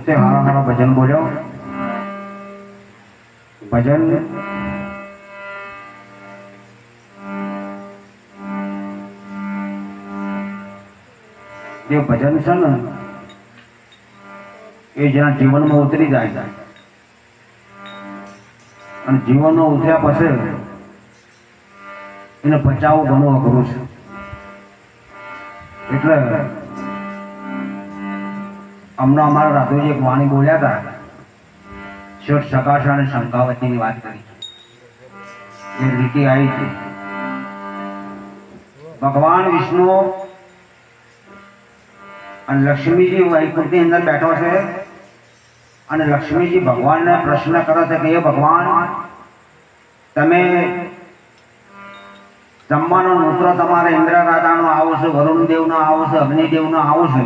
પોતે હારા હારા ભજન બોલ્યો. ભજન જે ભજન છે ને એ જ્યાં જીવનમાં ઉતરી જાય અને જીવનમાં ઉતર્યા પછી એને બચાવવું ઘણું અઘરું છે. એટલે હમણાં અમારા રાધુજી એક વાણી બોલ્યા હતા, શેઠ સકાશા અને શંકાવતીની વાત કરી એ રીતિ આવી છે. ભગવાન વિષ્ણુ અને લક્ષ્મીજી વૈકુંઠની અંદર બેઠો છે અને લક્ષ્મીજી ભગવાનને પ્રશ્ન કરે છે કે એ ભગવાન, તમે જમવાનો નૂતરો તમારે ઇન્દ્ર રાજાનો આવો છે, વરુણ દેવનો આવો છે, અગ્નિદેવનો આવો છે,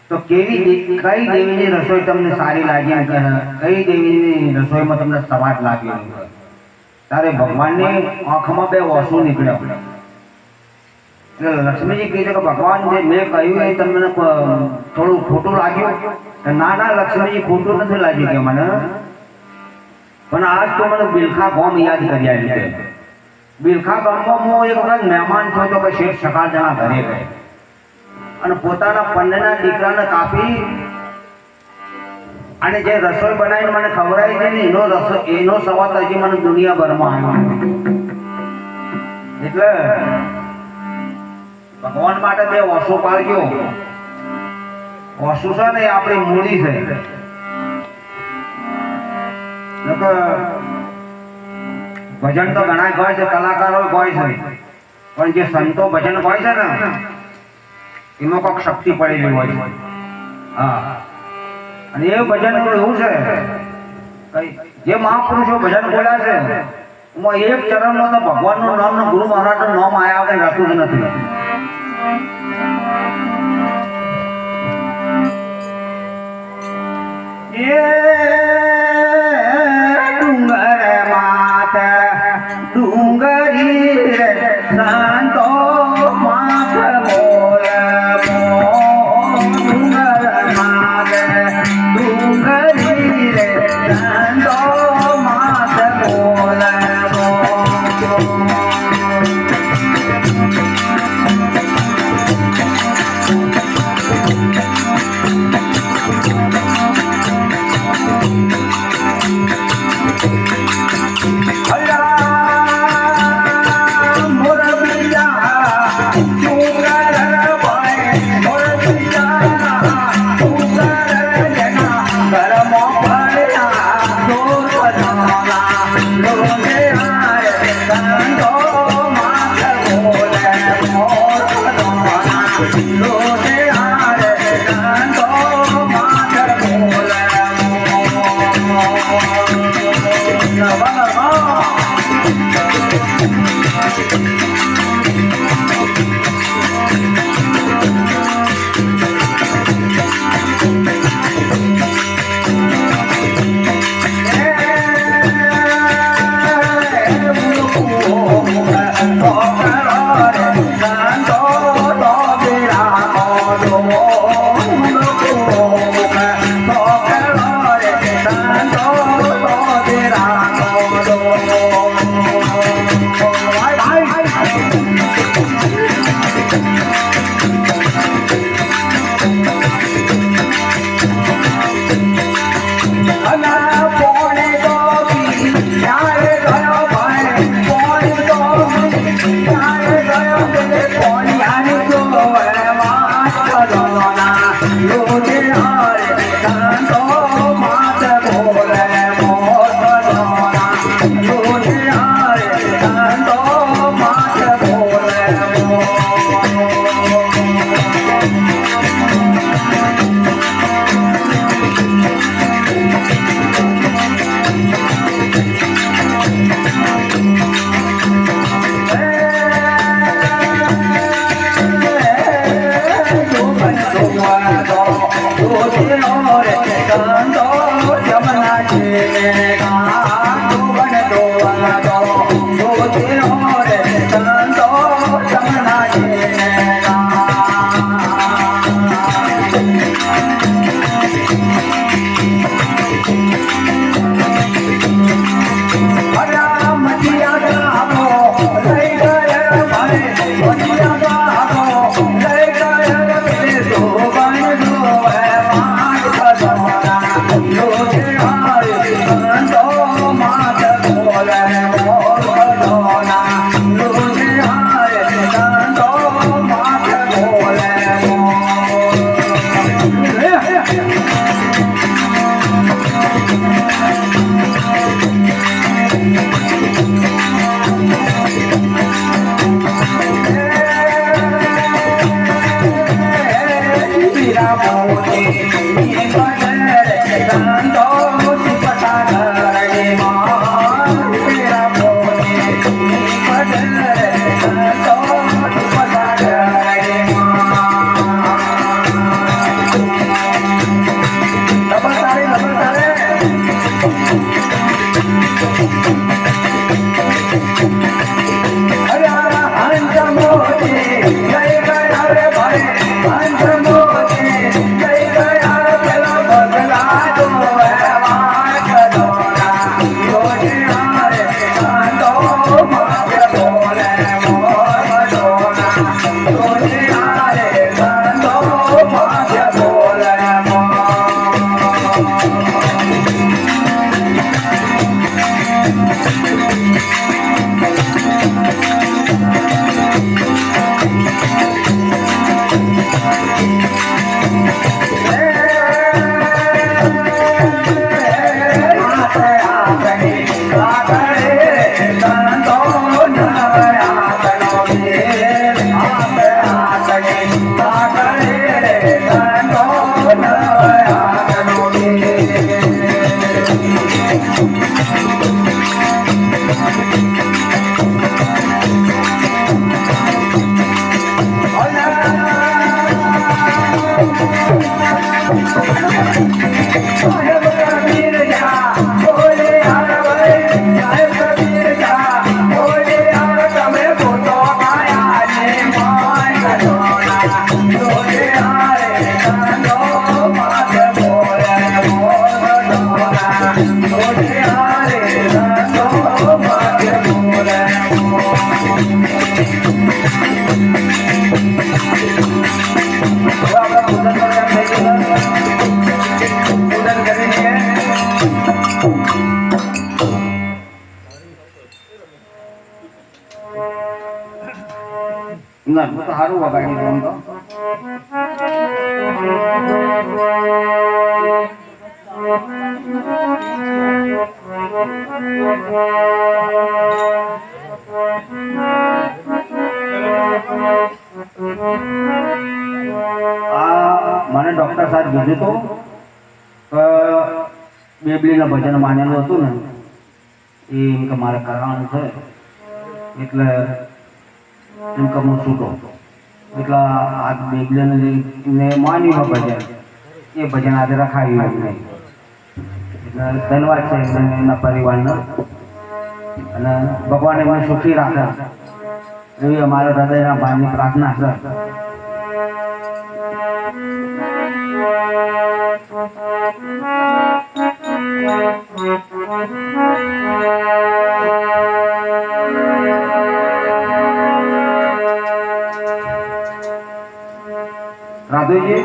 તો કઈ દેવીની રસોઈ તમને સારી લાગી, કઈ દેવીની રસોઈમાં તમને સ્વાદ લાગ્યો? ત્યારે ભગવાનની આંખમાં બે ઓસુ નીકળ્યા. એટલે લક્ષ્મીજી કહે છે કે ભગવાન, જે મેં કહ્યું એ તમને થોડું ખોટું લાગ્યું? ના ના લક્ષ્મીજી, ખોટું નથી લાગ્યું કે મને, પણ આજ તો મને બિલખા ગામ યાદ કરી આવી છે. બિલખા ગામમાં હું એક વખત મહેમાન થયો તો કે શેઠ સકાળજાના ઘરે ગયો અને પોતાના પન્નના દીકરાને કાપી અને જે રસોઈ બનાવીને મને ખવડાવી છે ને એનો સવાદ હજી મને દુનિયાભરમાં આવ્યો. એટલે ભગવાન માટે બે ઓસો પાડ્યો. ઓસુ છે ને એ આપણી મૂડી છે. ભજન તો ઘણા ગાય છે, કલાકારો ગાય છે, પણ જે સંતો ભજન ગાય છે ને એમાં કોઈક શક્તિ પડેલી હોય છે. હા, અને એ ભજન એવું છે જે મહાપુરુષો ભજન બોલ્યા છે એમાં એક ચરણમાં તો ભગવાનનું નામ ને ગુરુ મહારાજનું નામ આયા વગર રહેતું જ નથી. ડુંગર માત ડુંગરી સંતો માથ બોલ, ડુંગર માત ડુંગરી સંતો માથ બોલ. ના તો સારું વગાડી દઉં તો મને ડોક્ટર સાહેબ કીધું હતું બેબલીના ભજન માનેલું હતું ને એ એમ કે મારે કરવાનું છે એટલે એમ કે હું છૂટો એટલે આ બેબલીને માન્યું ભજન એ ભજન આજે રખાયું નહીં એટલે ધન્યવાદ છે એમના પરિવારનો અને ભગવાન એમને સુખી રાખે એવી અમારા હૃદયના ભાવની પ્રાર્થના છે. રાધુજી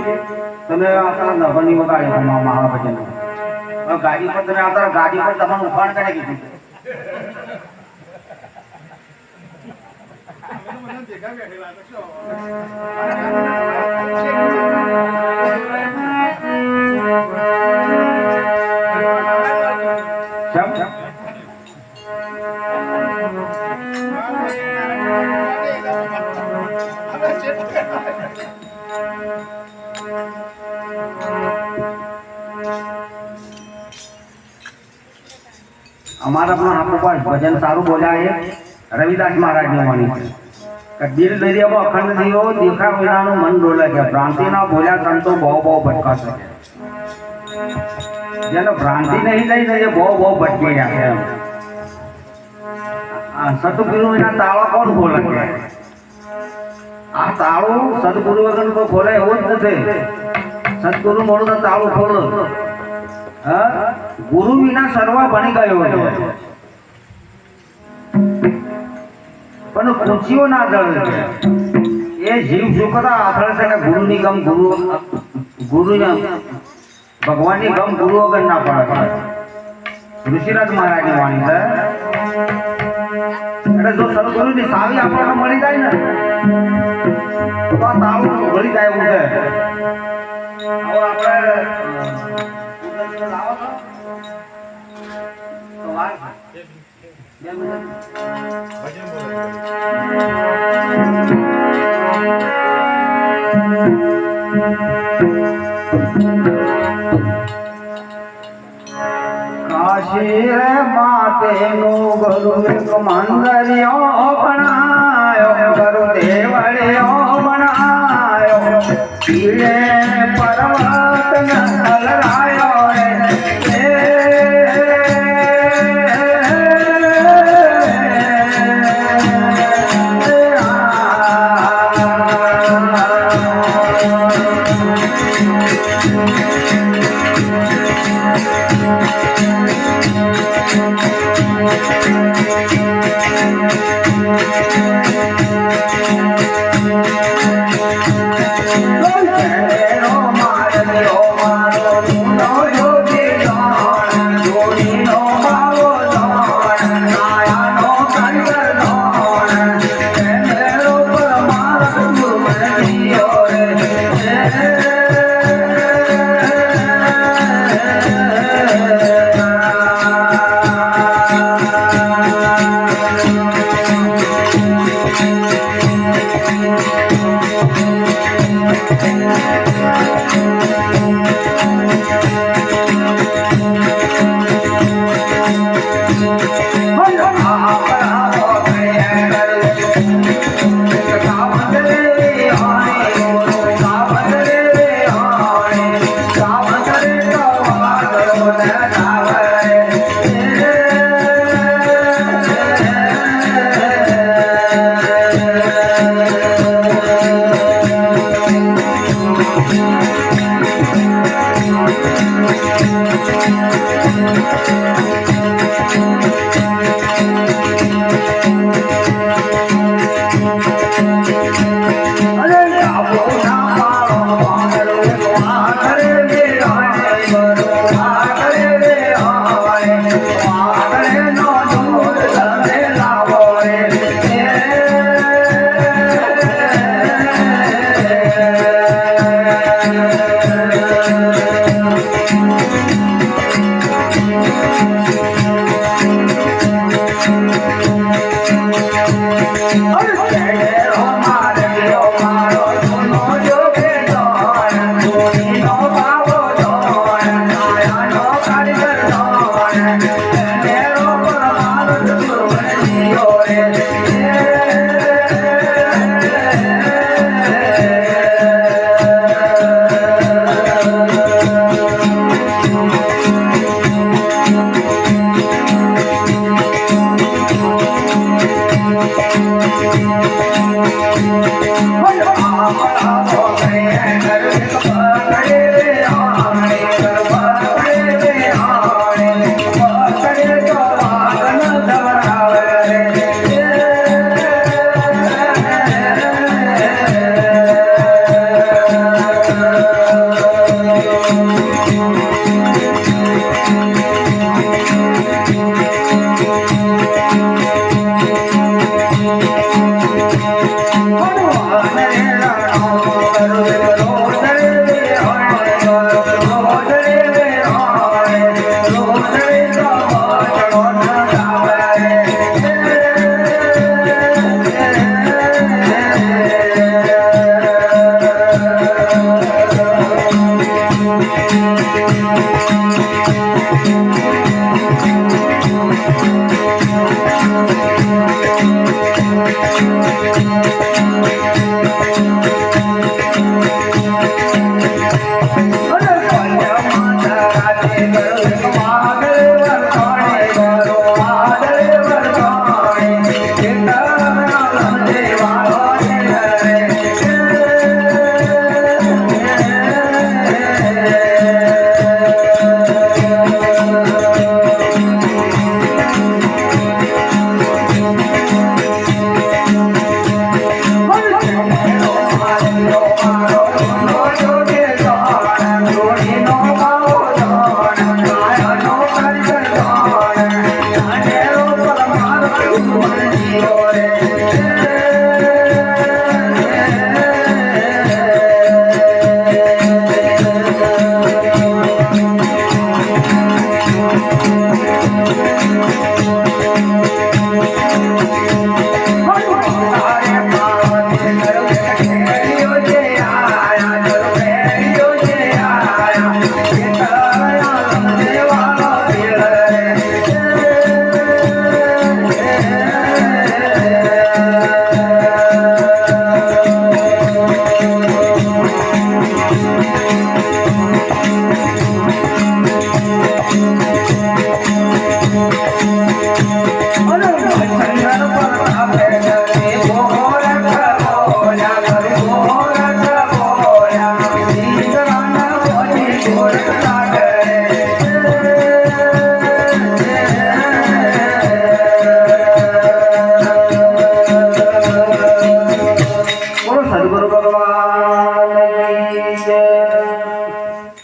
તમે આપણા નવની વગાડી મહાભજન ગાડી પર તમે આવતા ગાડી પર તમારું ઉફાણ કરે કીધું અમારા પણ આપો પાસ ભજન સારું બોલ્યા છે રવિદાસ મહારાજની વાણી છે દિલ દરિયામાં અખંડ દીવો દેખા વિનાનું મન ડોલે છે ભ્રાંતિના બોલ્યા સંતો બહુ બહુ ભટકાશે જેને ભ્રાંતિ નહીં થઈ ને એ બહુ ભટકી રહ્યા છે. સતગુરુ એના તાળા કોણ ખોલે છે? આ તાળું સદગુરુ વગર તો ખોલે એવું જ નથી. સદગુરુ મોડું તો તાળું ખોલો ગુરુ વિના સર્વ બની ગયો છે પણ ખુશીઓ ના દળ એ જીવ સુખતા આથળ છે કે ગુરુ ની ગમ ગુરુ ભગવાન ની ગમ ગુરુ વગર ના પડે. ઋષિરાજ મહારાજ ની વાણી છે એટલે જો સદગુરુ ની સાવી આપણને મળી જાય ને તો આ તાળું ભળી જાય એવું છે. હવે આપણે કાશી માતેનું ગુરુ એક મંદરિયો બનાયો ગુરુ દેવળિયો બનાયો પીળે પર્વત ન હલરાયો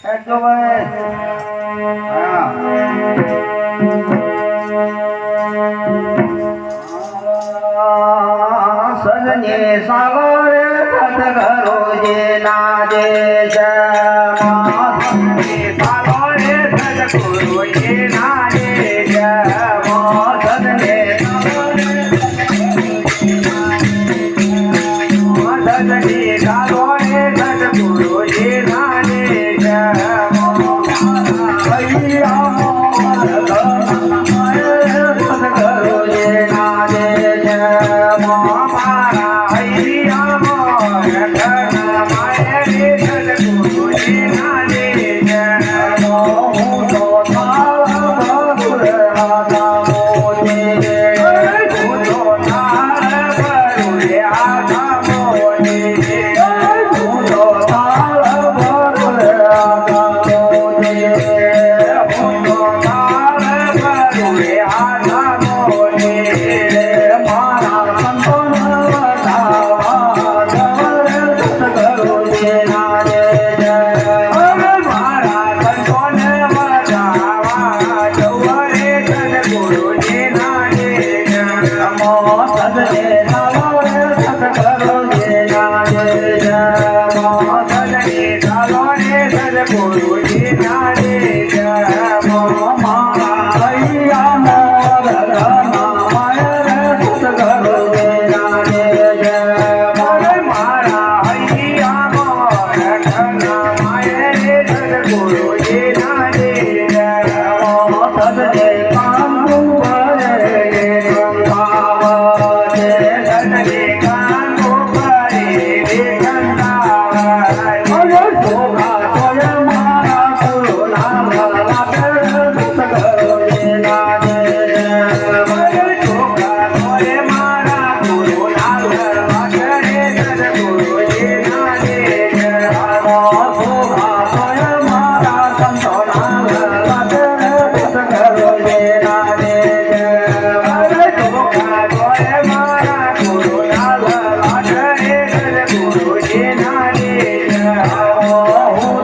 હેડજો ભાઈ. હા. સજને સાગરે સદગરો જે નાદે જમા સજને સાગરે સદગરો જે નાદે જમા સજને સજને સાગરે સદગરો જે નાદે જમા સદગરો જે નાદે જમા Oh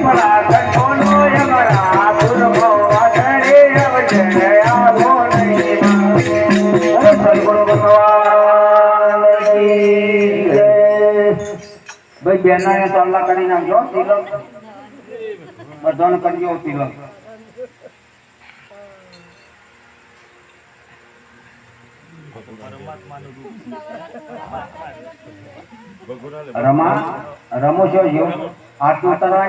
કમળા કંઠોનો યમરા ગુરમો વાદળે અવજે આવો નહીં અરે સદગુરુ ભગવાન કી જય. ભાઈ બેનાને તો અલ્લાહ કરી નાખજો તિલક બધાને કરજો તિલક. રમો છો આરતી ઉતારવાની